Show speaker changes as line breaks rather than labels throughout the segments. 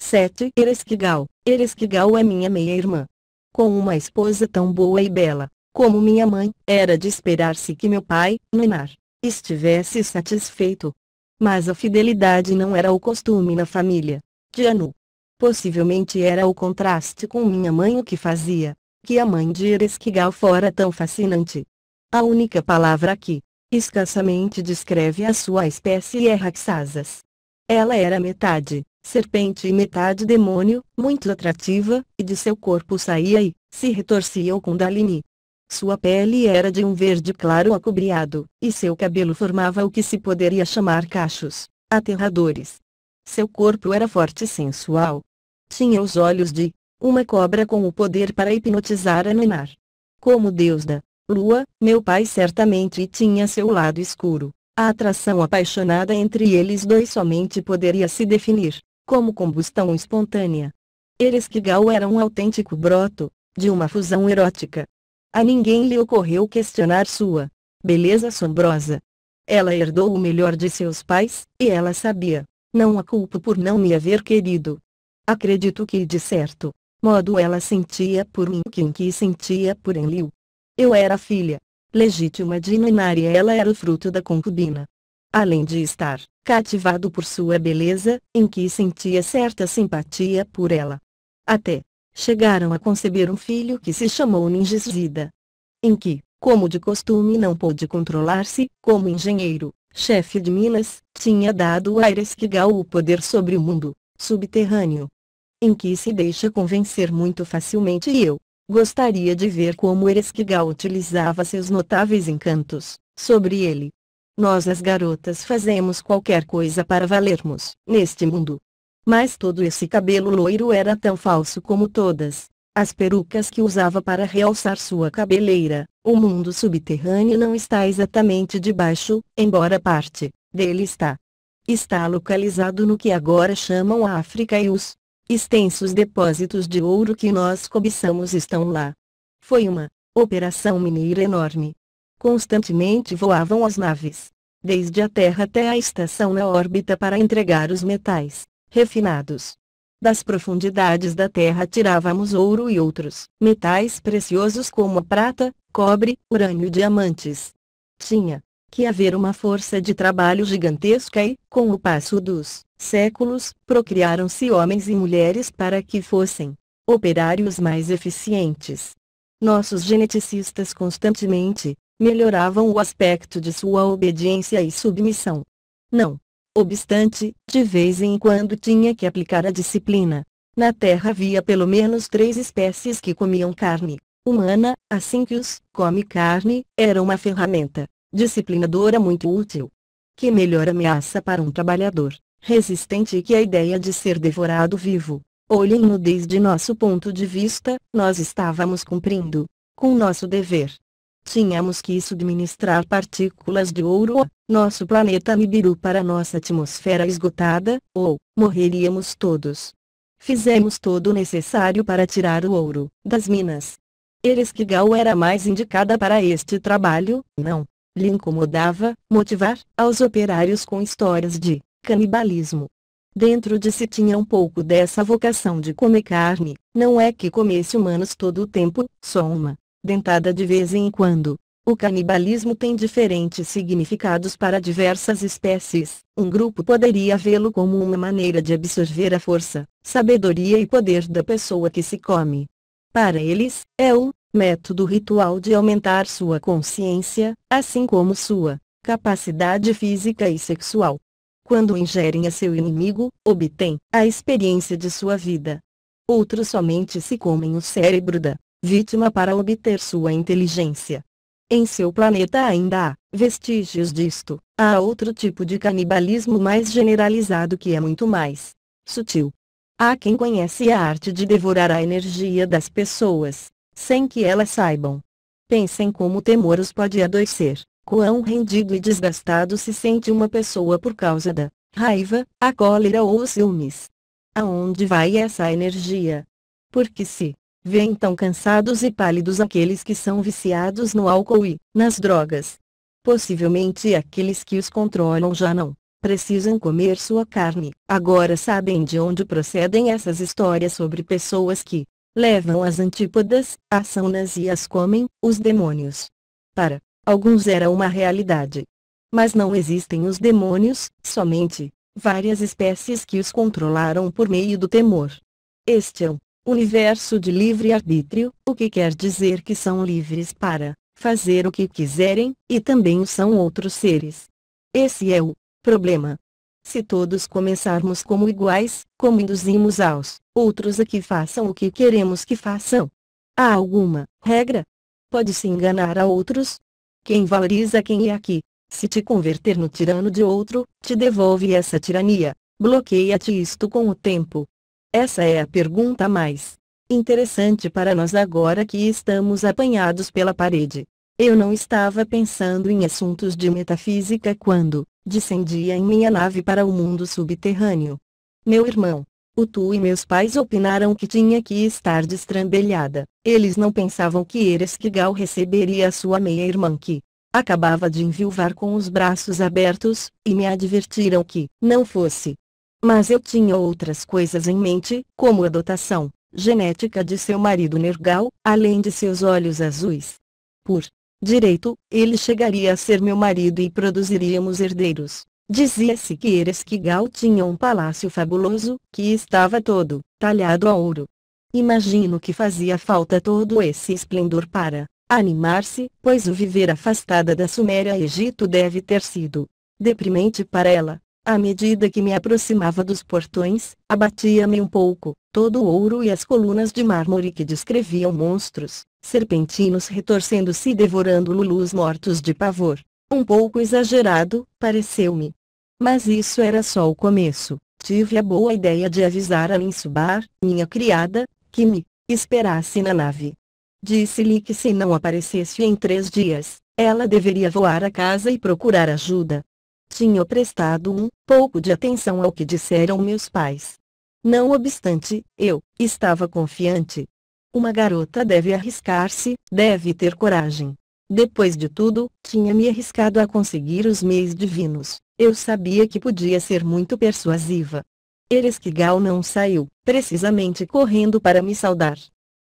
7. Ereskkigal. Ereskkigal é minha meia-irmã. Com uma esposa tão boa e bela como minha mãe, era de esperar-se que meu pai, Nunar, estivesse satisfeito. Mas a fidelidade não era o costume na família de Anu. Possivelmente era o contraste com minha mãe o que fazia que a mãe de Ereskkigal fora tão fascinante. A única palavra que escassamente descreve a sua espécie é Raksasas. Ela era metade serpente e metade demônio, muito atrativa, e de seu corpo saía e se retorcia o Kundalini. Sua pele era de um verde claro acobreado, e seu cabelo formava o que se poderia chamar cachos aterradores. Seu corpo era forte e sensual. Tinha os olhos de uma cobra com o poder para hipnotizar a Nunar. Como deus da lua, meu pai certamente tinha seu lado escuro. A atração apaixonada entre eles dois somente poderia se definir como combustão espontânea. Ereskkigal era um autêntico broto de uma fusão erótica. A ninguém lhe ocorreu questionar sua beleza assombrosa. Ela herdou o melhor de seus pais, e ela sabia. Não a culpo por não me haver querido. Acredito que de certo modo ela sentia por mim o que Enki sentia por Enlil. Eu era filha legítima de Nunar e ela era o fruto da concubina. Além de estar cativado por sua beleza, Enki sentia certa simpatia por ela. Até chegaram a conceber um filho que se chamou Ninjizida. Enki, como de costume não pôde controlar-se, como engenheiro, chefe de minas, tinha dado a Ereskkigal o poder sobre o mundo subterrâneo. Enki se deixa convencer muito facilmente e eu gostaria de ver como Ereskkigal utilizava seus notáveis encantos sobre ele. Nós as garotas fazemos qualquer coisa para valermos neste mundo. Mas todo esse cabelo loiro era tão falso como todas as perucas que usava para realçar sua cabeleira. O mundo subterrâneo não está exatamente debaixo, embora parte dele está localizado no que agora chamam a África e os extensos depósitos de ouro que nós cobiçamos estão lá. Foi uma operação mineira enorme. Constantemente voavam as naves, desde a Terra até a estação na órbita para entregar os metais refinados. Das profundidades da Terra tirávamos ouro e outros metais preciosos como a prata, cobre, urânio e diamantes. Tinha que haver uma força de trabalho gigantesca e, com o passo dos séculos, procriaram-se homens e mulheres para que fossem operários mais eficientes. Nossos geneticistas constantemente melhoravam o aspecto de sua obediência e submissão. Não obstante, de vez em quando tinha que aplicar a disciplina. Na Terra havia pelo menos 3 espécies que comiam carne humana, assim que os come carne era uma ferramenta disciplinadora muito útil. Que melhor ameaça para um trabalhador resistente que a ideia de ser devorado vivo. Olhem-no desde nosso ponto de vista, nós estávamos cumprindo com nosso dever. Tínhamos que subministrar partículas de ouro a nosso planeta Nibiru para nossa atmosfera esgotada, ou morreríamos todos. Fizemos todo o necessário para tirar o ouro das minas. Ereskkigal era mais indicada para este trabalho, não lhe incomodava motivar aos operários com histórias de canibalismo. Dentro de si tinha um pouco dessa vocação de comer carne, não é que comesse humanos todo o tempo, só uma dentada de vez em quando. O canibalismo tem diferentes significados para diversas espécies. Um grupo poderia vê-lo como uma maneira de absorver a força, sabedoria e poder da pessoa que se come. Para eles, é um método ritual de aumentar sua consciência, assim como sua capacidade física e sexual. Quando ingerem a seu inimigo, obtêm a experiência de sua vida. Outros somente se comem o cérebro da vítima para obter sua inteligência. Em seu planeta ainda há vestígios disto. Há outro tipo de canibalismo mais generalizado que é muito mais sutil. Há quem conhece a arte de devorar a energia das pessoas, sem que elas saibam. Pensem como o temor os pode adoecer, quão rendido e desgastado se sente uma pessoa por causa da raiva, a cólera ou os ciúmes. Aonde vai essa energia? Porque se veem tão cansados e pálidos aqueles que são viciados no álcool e nas drogas. Possivelmente aqueles que os controlam já não precisam comer sua carne. Agora sabem de onde procedem essas histórias sobre pessoas que levam as antípodas, asanas e as comem, os demônios. Para alguns era uma realidade. Mas não existem os demônios, somente várias espécies que os controlaram por meio do temor. Este é um universo de livre-arbítrio, o que quer dizer que são livres para fazer o que quiserem, e também o são outros seres. Esse é o problema. Se todos começarmos como iguais, como induzimos aos outros a que façam o que queremos que façam? Há alguma regra? Pode-se enganar a outros? Quem valoriza quem é aqui? Se te converter no tirano de outro, te devolve essa tirania. Bloqueia-te isto com o tempo. Essa é a pergunta mais interessante para nós agora que estamos apanhados pela parede. Eu não estava pensando em assuntos de metafísica quando descendia em minha nave para o mundo subterrâneo. Meu irmão, o Tu e meus pais opinaram que tinha que estar destrambelhada. Eles não pensavam que Ereskkigal receberia a sua meia-irmã que acabava de enviuvar com os braços abertos, e me advertiram que não fosse. Mas eu tinha outras coisas em mente, como a dotação genética de seu marido Nergal, além de seus olhos azuis. Por direito, ele chegaria a ser meu marido e produziríamos herdeiros. Dizia-se que Ereskkigal tinha um palácio fabuloso, que estava todo talhado a ouro. Imagino que fazia falta todo esse esplendor para animar-se, pois o viver afastada da Suméria e Egito deve ter sido deprimente para ela. À medida que me aproximava dos portões, abatia-me um pouco, todo o ouro e as colunas de mármore que descreviam monstros, serpentinos retorcendo-se e devorando lulus mortos de pavor. Um pouco exagerado, pareceu-me. Mas isso era só o começo. Tive a boa ideia de avisar a Ninsubar, minha criada, que me esperasse na nave. Disse-lhe que se não aparecesse em 3 dias, ela deveria voar a casa e procurar ajuda. Tinha prestado um pouco de atenção ao que disseram meus pais. Não obstante, eu estava confiante. Uma garota deve arriscar-se, deve ter coragem. Depois de tudo, tinha me arriscado a conseguir os meios divinos. Eu sabia que podia ser muito persuasiva. Ereskkigal não saiu, precisamente correndo para me saudar.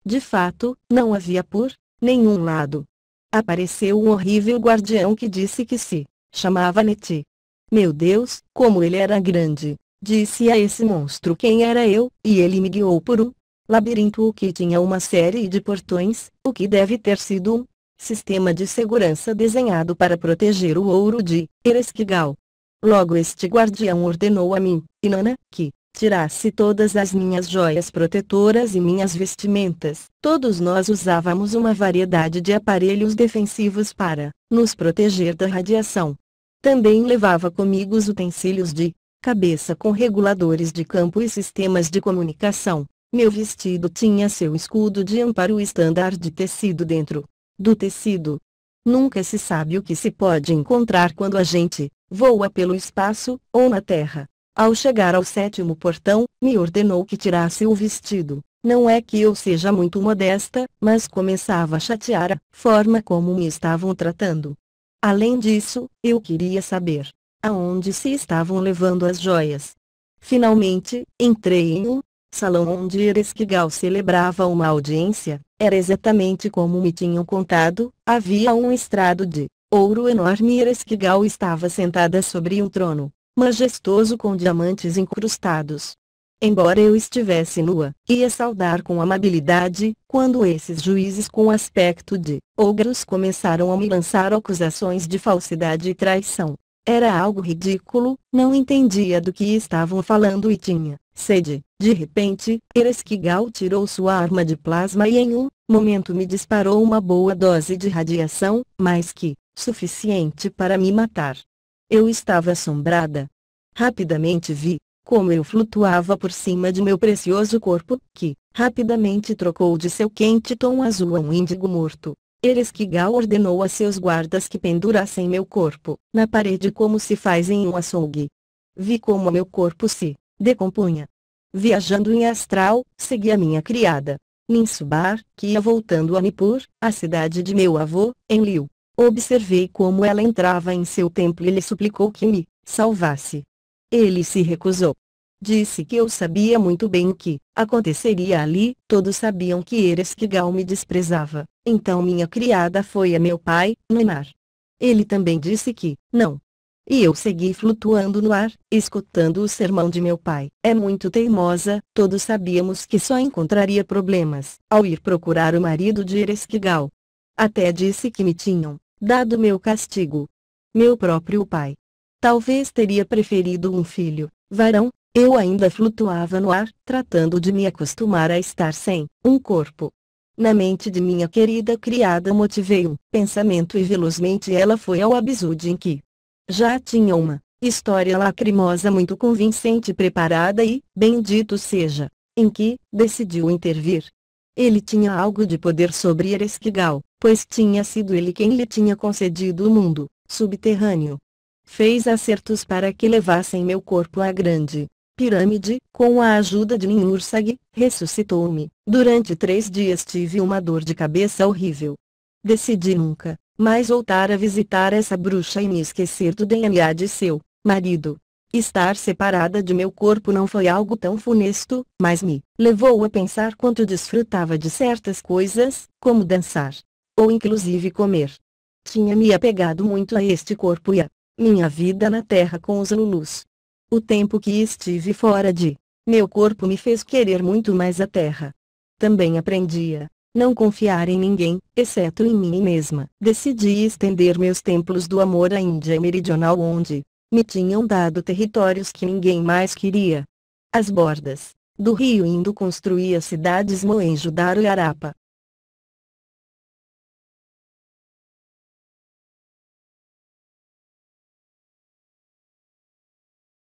De fato, não havia por nenhum lado. Apareceu um horrível guardião que disse que se chamava Neti. Meu Deus, como ele era grande! Disse a esse monstro quem era eu, e ele me guiou por um labirinto que tinha uma série de portões, o que deve ter sido um sistema de segurança desenhado para proteger o ouro de Ereskkigal. Logo este guardião ordenou a mim, Inanna, que tirasse todas as minhas joias protetoras e minhas vestimentas. Todos nós usávamos uma variedade de aparelhos defensivos para nos proteger da radiação. Também levava comigo os utensílios de cabeça com reguladores de campo e sistemas de comunicação. Meu vestido tinha seu escudo de amparo estándar de tecido dentro do tecido. Nunca se sabe o que se pode encontrar quando a gente voa pelo espaço ou na terra. Ao chegar ao 7º portão, me ordenou que tirasse o vestido. Não é que eu seja muito modesta, mas começava a chatear a forma como me estavam tratando. Além disso, eu queria saber aonde se estavam levando as joias. Finalmente, entrei em um salão onde Ereskkigal celebrava uma audiência. Era exatamente como me tinham contado, havia um estrado de ouro enorme e Ereskkigal estava sentada sobre um trono majestoso com diamantes incrustados. Embora eu estivesse nua, ia saudar com amabilidade, quando esses juízes com aspecto de ogros começaram a me lançar acusações de falsidade e traição. Era algo ridículo, não entendia do que estavam falando e tinha sede. De repente, Ereskkigal tirou sua arma de plasma e em um momento me disparou uma boa dose de radiação, mais que suficiente para me matar. Eu estava assombrada. Rapidamente vi como eu flutuava por cima de meu precioso corpo, que rapidamente trocou de seu quente tom azul a um índigo morto. Ereskkigal ordenou a seus guardas que pendurassem meu corpo na parede como se faz em um açougue. Vi como meu corpo se decompunha. Viajando em astral, segui a minha criada Ninsubar, que ia voltando a Nippur, a cidade de meu avô, em Liu. Observei como ela entrava em seu templo e lhe suplicou que me salvasse. Ele se recusou. Disse que eu sabia muito bem o que aconteceria ali. Todos sabiam que Ereshkigal me desprezava. Então minha criada foi a meu pai, Nunar. Ele também disse que não. E eu segui flutuando no ar, escutando o sermão de meu pai. É muito teimosa. Todos sabíamos que só encontraria problemas ao ir procurar o marido de Ereshkigal. Até disse que me tinham dado meu castigo. Meu próprio pai. Talvez teria preferido um filho, varão. Eu ainda flutuava no ar, tratando de me acostumar a estar sem um corpo. Na mente de minha querida criada motivei um pensamento e velozmente ela foi ao absurdo em que já tinha uma história lacrimosa muito convincente preparada e, bendito seja, em que decidiu intervir. Ele tinha algo de poder sobre Ereshkigal, pois tinha sido ele quem lhe tinha concedido o mundo subterrâneo. Fez acertos para que levassem meu corpo à grande pirâmide. Com a ajuda de Ninhursag, ressuscitou-me. Durante 3 dias tive uma dor de cabeça horrível. Decidi nunca mais voltar a visitar essa bruxa e me esquecer do DNA de seu marido. Estar separada de meu corpo não foi algo tão funesto, mas me levou a pensar quanto desfrutava de certas coisas, como dançar, ou inclusive comer. Tinha me apegado muito a este corpo e a minha vida na terra com os Lulus. O tempo que estive fora de meu corpo me fez querer muito mais a terra. Também aprendi a não confiar em ninguém, exceto em mim mesma. Decidi estender meus templos do amor à Índia Meridional, onde me tinham dado territórios que ninguém mais queria. Às bordas do rio Indo construía cidades Mohenjo-Daro e Harappa.